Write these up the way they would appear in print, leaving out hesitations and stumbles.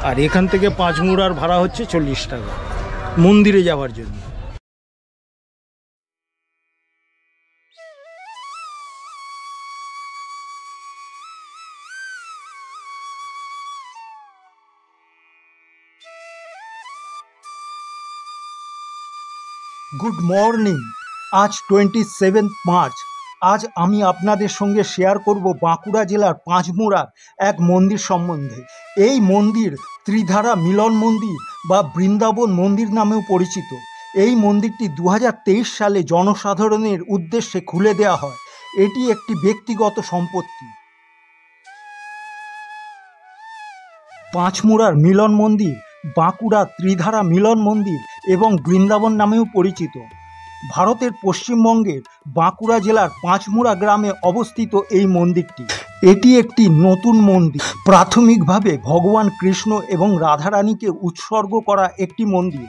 আর এখান থেকে পাঁচমুড়ার ভাড়া হচ্ছে 40 টাকা মন্দিরে যাওয়ার জন্য। Good morning. আজ 27 মার্চ। আজ আমি আপনাদের সঙ্গে শেয়ার করব বাঁকুড়া জেলার পাঁচমুড়ার এক মন্দির সম্বন্ধে। এই মন্দির ত্রিধারা মিলন মন্দির বা বৃন্দাবন মন্দির নামেও পরিচিত। এই মন্দিরটি 2023 সালে জনসাধারণের উদ্দেশ্যে খুলে দেওয়া হয়। এটি একটি ব্যক্তিগত সম্পত্তি। পাঁচমুড়ার মিলন মন্দির বাঁকুড়া ত্রিধারা মিলন মন্দির এবং বৃন্দাবন নামেও পরিচিত। ভারতের পশ্চিমবঙ্গের বাঁকুড়া জেলার পাঁচমুড়া গ্রামে অবস্থিত এই মন্দিরটি। এটি একটি নতুন মন্দির। প্রাথমিকভাবে ভগবান কৃষ্ণ এবং রাধারানীকে উৎসর্গ করা একটি মন্দির।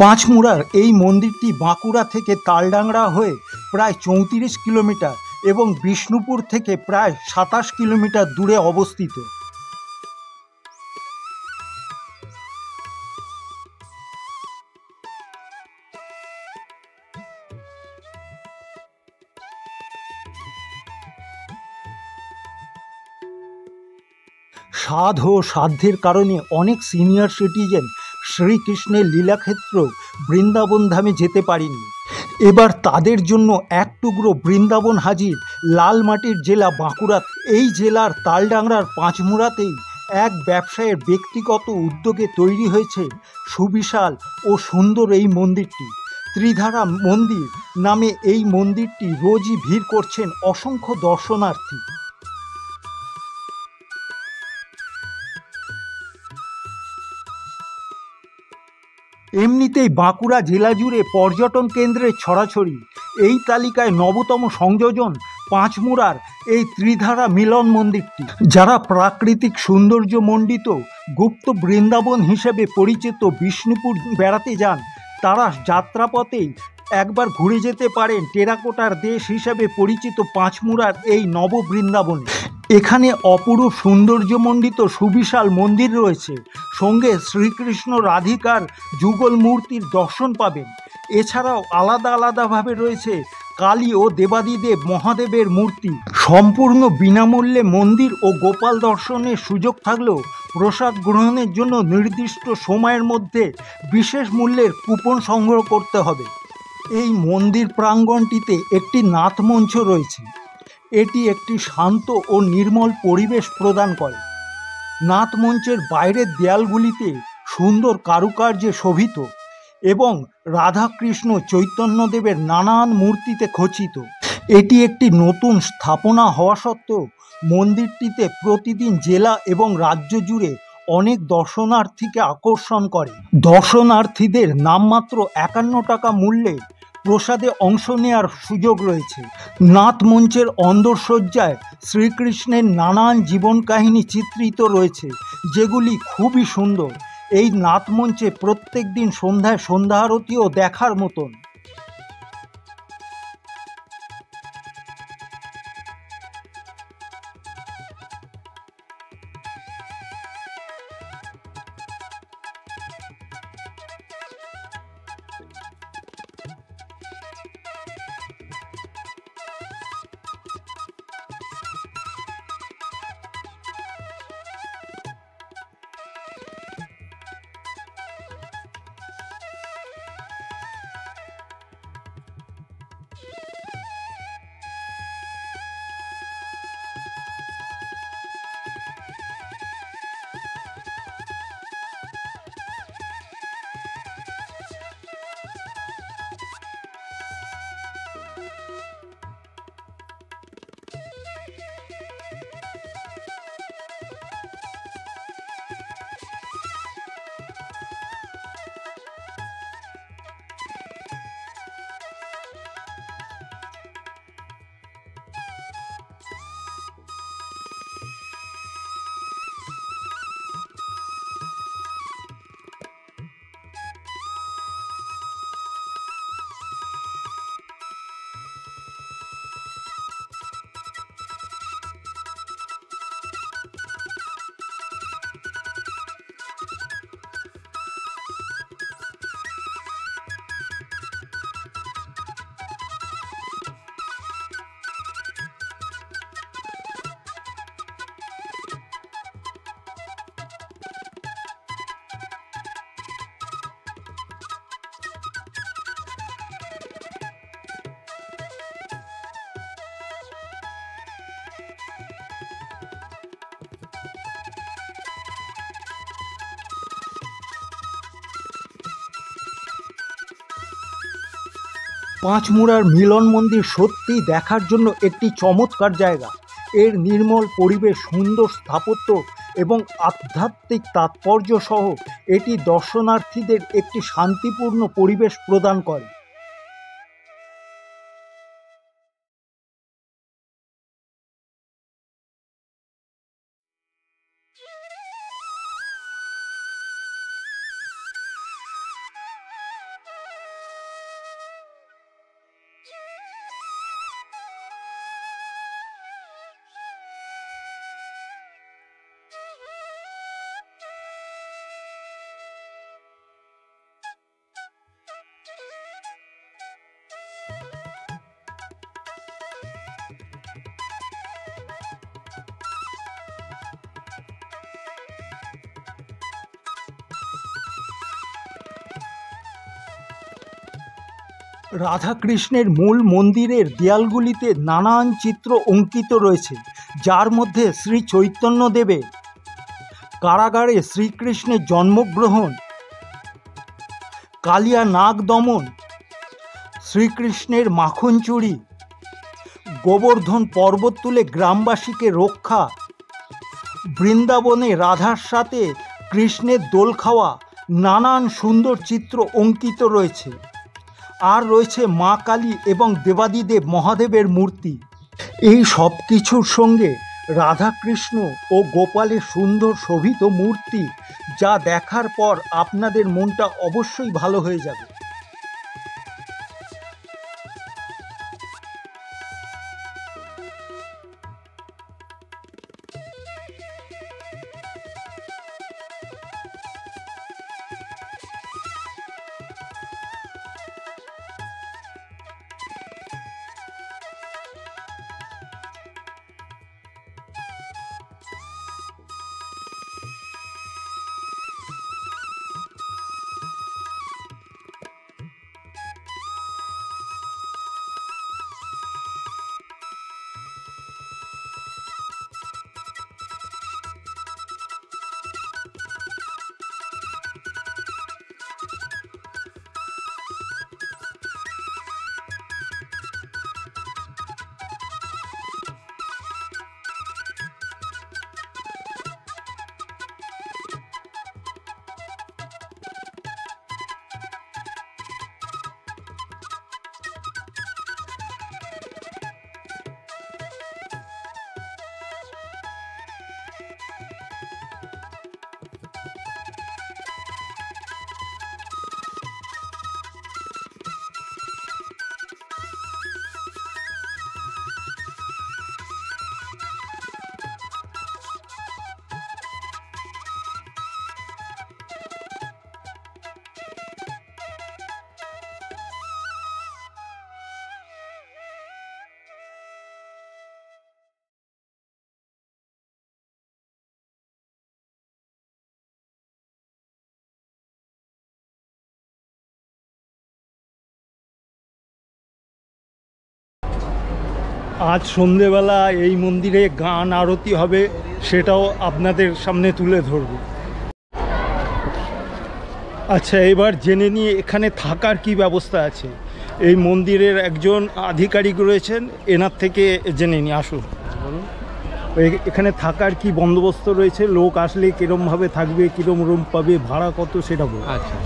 পাঁচমুড়ার এই মন্দিরটি বাঁকুড়া থেকে তালডাংরা হয়ে প্রায় 34 কিলোমিটার এবং বিষ্ণুপুর থেকে প্রায় 27 কিলোমিটার দূরে অবস্থিত। সাধ ও সাধ্যের কারণে অনেক সিনিয়র সিটিজেন শ্রীকৃষ্ণের লীলাক্ষেত্র বৃন্দাবন ধামে যেতে পারেনি। এবার তাদের জন্য এক টুকরো বৃন্দাবন হাজির লাল মাটির জেলা বাঁকুড়া। এই জেলার তালডাংরার পাঁচমুড়াতেই এক ব্যবসায়ীর ব্যক্তিগত উদ্যোগে তৈরি হয়েছে সুবিশাল ও সুন্দর এই মন্দিরটি। ত্রিধারা মন্দির নামে এই মন্দিরটি রোজই ভিড় করছেন অসংখ্য দর্শনার্থী। এমনিতেই বাঁকুড়া জেলা জুড়ে পর্যটন কেন্দ্রের ছড়াছড়ি। এই তালিকায় নবতম সংযোজন পাঁচমুড়ার এই ত্রিধারা মিলন মন্দিরটি। যারা প্রাকৃতিক সৌন্দর্য মণ্ডিত গুপ্ত বৃন্দাবন হিসেবে পরিচিত বিষ্ণুপুর বেড়াতে যান, তারা যাত্রাপথেই একবার ঘুরে যেতে পারেন টেরাকোটার দেশ হিসেবে পরিচিত পাঁচমুড়ার এই নব বৃন্দাবনে। এখানে অপরূপ সৌন্দর্যমণ্ডিত সুবিশাল মন্দির রয়েছে, সঙ্গে শ্রীকৃষ্ণ রাধিকার যুগল মূর্তির দর্শন পাবেন। এছাড়াও আলাদা আলাদাভাবে রয়েছে কালী ও দেবাদিদেব মহাদেবের মূর্তি। সম্পূর্ণ বিনামূল্যে মন্দির ও গোপাল দর্শনের সুযোগ থাকলেও প্রসাদ গ্রহণের জন্য নির্দিষ্ট সময়ের মধ্যে বিশেষ মূল্যের কুপন সংগ্রহ করতে হবে। এই মন্দির প্রাঙ্গণটিতে একটি নাথমঞ্চ রয়েছে। এটি একটি শান্ত ও নির্মল পরিবেশ প্রদান করে। নাথমঞ্চের বাইরের দেয়ালগুলিতে সুন্দর কারুকার্যে শোভিত এবং রাধাকৃষ্ণ চৈতন্যদেবের নানান মূর্তিতে খচিত। এটি একটি নতুন স্থাপনা হওয়া সত্ত্বেও মন্দিরটিতে প্রতিদিন জেলা এবং রাজ্য জুড়ে অনেক দর্শনার্থীকে আকর্ষণ করে। দর্শনার্থীদের নামমাত্র 51 টাকা মূল্যে প্রসাদে অংশ নেওয়ার সুযোগ রয়েছে। নাথমঞ্চের অন্দরসজ্জায় শ্রীকৃষ্ণের নানান জীবন কাহিনী চিত্রিত রয়েছে, যেগুলি খুবই সুন্দর। এই নাথমঞ্চে প্রত্যেক দিন সন্ধ্যায় সন্ধ্যা আরতিও দেখার মতন। পাঁচমুড়ার মিলন মন্দির সত্যি দেখার জন্য একটি চমৎকার জায়গা। এর নির্মল পরিবেশ, সুন্দর স্থাপত্য এবং আধ্যাত্মিক তাৎপর্য সহ এটি দর্শনার্থীদের একটি শান্তিপূর্ণ পরিবেশ প্রদান করে। রাধাকৃষ্ণের মূল মন্দিরের দেয়ালগুলিতে নানান চিত্র অঙ্কিত রয়েছে, যার মধ্যে শ্রী চৈতন্যদেবের কারাগারে শ্রীকৃষ্ণের জন্মগ্রহণ, কালিয়া নাগ দমন, শ্রীকৃষ্ণের মাখন চুরি, গোবর্ধন পর্বত তুলে গ্রামবাসীকে রক্ষা, বৃন্দাবনে রাধার সাথে কৃষ্ণের দোল খাওয়া, নানান সুন্দর চিত্র অঙ্কিত রয়েছে। আর রয়েছে মা কালী এবং দেবাদিদেব মহাদেবের মূর্তি। এই সব কিছুর সঙ্গে রাধাকৃষ্ণ ও গোপালের সুন্দর শোভিত মূর্তি, যা দেখার পর আপনাদের মনটা অবশ্যই ভালো হয়ে যাবে। আজ সন্ধেবেলা এই মন্দিরে গান আরতি হবে, সেটাও আপনাদের সামনে তুলে ধরব। আচ্ছা, এবার জেনে নিয়ে এখানে থাকার কি ব্যবস্থা আছে। এই মন্দিরের একজন আধিকারিক রয়েছেন, এনার থেকে জেনে নিয়ে আসুন। এখানে থাকার কি বন্দোবস্ত রয়েছে, লোক আসলে কীরমভাবে থাকবে, কীরম রুম পাবে, ভাড়া কত, সেটা বলুন। আচ্ছা,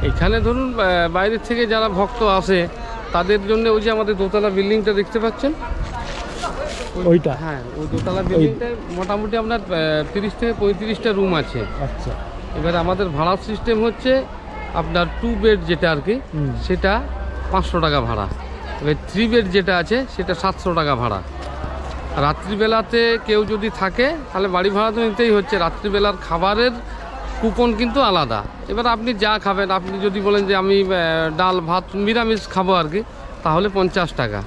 এখানে ধরুন বাইরের থেকে যারা ভক্ত আসে তাদের জন্য ওই যে আমাদের দোতলা বিল্ডিংটা দেখতে পাচ্ছেন, ওইটা, হ্যাঁ ওই দোতলা বিল্ডিংটায় মোটামুটি আপনার 30 থেকে 35টা রুম আছে। আচ্ছা, এবারে আমাদের ভাড়ার সিস্টেম হচ্ছে আপনার 2 বেড যেটা আর কি, সেটা 500 টাকা ভাড়া। এবার 3 বেড যেটা আছে সেটা 700 টাকা ভাড়া। রাত্রিবেলাতে কেউ যদি থাকে তাহলে বাড়ি ভাড়া তো নিতেই হচ্ছে। রাত্রিবেলার খাবারের কুপন কিন্তু আলাদা। এবার আপনি যা খাবেন, আপনি যদি বলেন যে আমি ডাল ভাত নিরামিষ খাবো আর কি, তাহলে 50 টাকা।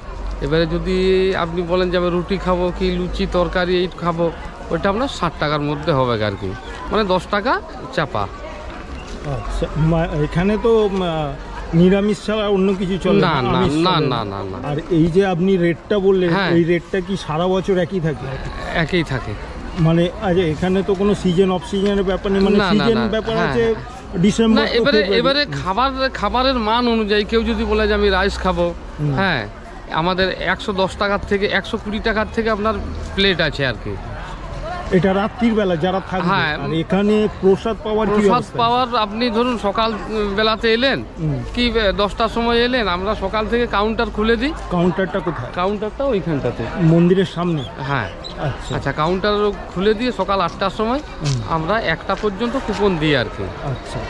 এবারে যদি আপনি বলেন যে আমি রুটি খাবো কি লুচি তরকারি এই খাবো, ওইটা আপনার 60 টাকার মধ্যে হবে আর কি, মানে 10 টাকা চাপা। আচ্ছা, এখানে তো নিরামিষ ছাড়া অন্য কিছু চলে না না না না না না। আর এই যে আপনি রেটটা বললেন, হ্যাঁ, এই রেটটা কি সারা বছর একই থাকে? একই থাকে। মানে আচ্ছা, এখানে তো কোনো সিজন অফ সিজনের ব্যাপার নেই, মানে না, না, সিজন না, ব্যাপার হ্যাঁ, আছে, ডিসেম্বর না, এবারে খাবারের মান অনুযায়ী কেউ যদি বলে যে আমি রাইস খাবো, হ্যাঁ, আমাদের 110 টাকার থেকে 120 টাকার থেকে আপনার প্লেট আছে আর কি। এটা রাত্রির বেলা যারা থাকবে। হ্যাঁ। আর এখানে প্রসাদ পাওয়ার আপনি ধরুন সকাল বেলাতে এলেন কি 10টার সময় এলেন, আমরা সকাল থেকে কাউন্টার খুলে দিই। কাউন্টারটা কোথায়? কাউন্টারটা ওইখানটাতে, মন্দিরের সামনে। হ্যাঁ। আচ্ছা আচ্ছা, কাউন্টার খুলে দিয়ে সকাল 8টার সময় আমরা 1টা পর্যন্ত কুপন দিই আর কি। আচ্ছা।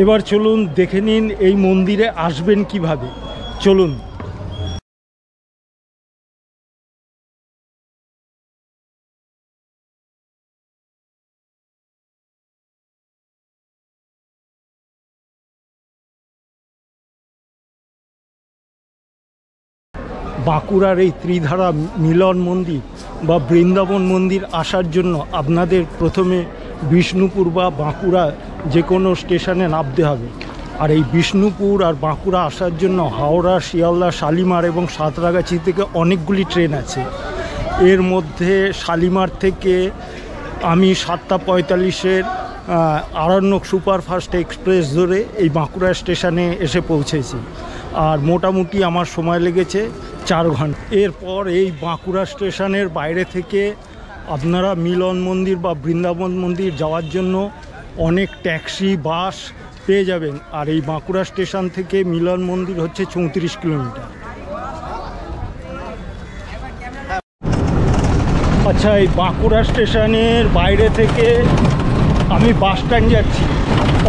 এবার চলুন দেখে নিন এই মন্দিরে আসবেন কিভাবে। চলুন। বাঁকুড়ার এই ত্রিধারা মিলন মন্দির বা বৃন্দাবন মন্দির আসার জন্য আপনাদের প্রথমে বিষ্ণুপুর বা বাঁকুড়া যে কোনো স্টেশনে নামতে হবে। আর এই বিষ্ণুপুর আর বাঁকুড়া আসার জন্য হাওড়া, শিয়ালদা, শালিমার এবং সাঁতরাগাছি থেকে অনেকগুলি ট্রেন আছে। এর মধ্যে শালিমার থেকে আমি 7টা 45-এর আরণ্যক সুপারফাস্ট এক্সপ্রেস ধরে এই বাঁকুড়া স্টেশনে এসে পৌঁছেছি। আর মোটামুটি আমার সময় লেগেছে 4 ঘন্টা। এরপর এই বাঁকুড়া স্টেশনের বাইরে থেকে আপনারা মিলন মন্দির বা বৃন্দাবন মন্দির যাওয়ার জন্য অনেক ট্যাক্সি বাস পেয়ে যাবেন। আর এই বাঁকুড়া স্টেশন থেকে মিলন মন্দির হচ্ছে 34 কিলোমিটার। আচ্ছা, এই বাঁকুড়া স্টেশনের বাইরে থেকে আমি বাস স্ট্যান্ড যাচ্ছি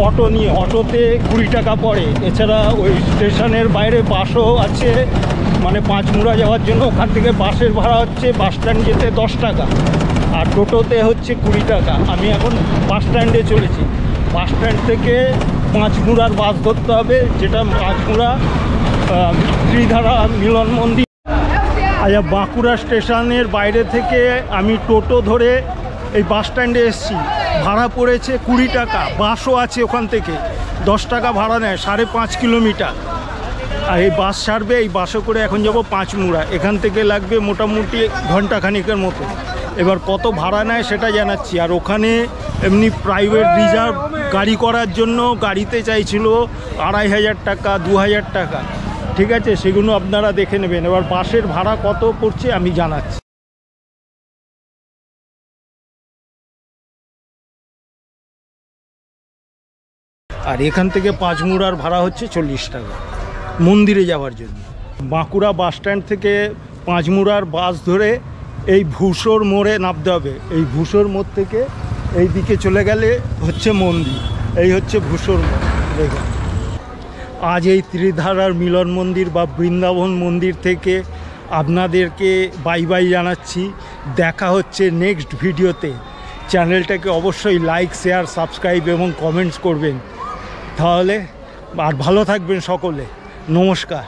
অটো নিয়ে, অটোতে 20 টাকা পড়ে। এছাড়া ওই স্টেশনের বাইরে বাসও আছে, মানে পাঁচমুড়া যাওয়ার জন্য ওখান থেকে বাসের ভাড়া হচ্ছে বাস স্ট্যান্ড যেতে 10 টাকা, আর টোটোতে হচ্ছে 20 টাকা। আমি এখন বাস স্ট্যান্ডে চলেছি। বাস স্ট্যান্ড থেকে পাঁচমুড়ার বাস ধরতে হবে, যেটা পাঁচমুড়া ত্রিধারা মিলন মন্দির। আচ্ছা, বাঁকুড়া স্টেশনের বাইরে থেকে আমি টোটো ধরে এই বাস স্ট্যান্ডে এসেছি। ভাড়া পড়েছে 20 টাকা। বাসও আছে ওখান থেকে, 10 টাকা ভাড়া নেয়, 5.5 কিলোমিটার। আর এই বাস ছাড়বে, এই বাসে করে এখন যাব পাঁচমুড়া। এখান থেকে লাগবে মোটামুটি ঘন্টাখানিকের মতো। এবার কত ভাড়া নেয় সেটা জানাচ্ছি। আর ওখানে এমনি প্রাইভেট রিজার্ভ গাড়ি করার জন্য গাড়িতে চাইছিল 2500 টাকা, 2000 টাকা। ঠিক আছে, সেগুলো আপনারা দেখে নেবেন। এবার বাসের ভাড়া কত পড়ছে আমি জানাচ্ছি। আর এখান থেকে পাঁচমুড়ার ভাড়া হচ্ছে 40 টাকা মন্দিরে যাওয়ার জন্য। বাঁকুড়া বাস স্ট্যান্ড থেকে পাঁচমুড়ার বাস ধরে এই ভূষর মোড়ে নামতে হবে। এই ভূষর মোড় থেকে এই দিকে চলে গেলে হচ্ছে মন্দির। এই হচ্ছে ভূষর মোড়। দেখুন, আজ এই ত্রিধারার মিলন মন্দির বা বৃন্দাবন মন্দির থেকে আপনাদেরকে বাই বাই জানাচ্ছি। দেখা হচ্ছে নেক্সট ভিডিওতে। চ্যানেলটাকে অবশ্যই লাইক, শেয়ার, সাবস্ক্রাইব এবং কমেন্টস করবেন। তাহলে আর ভালো থাকবেন সকলে। নমস্কার।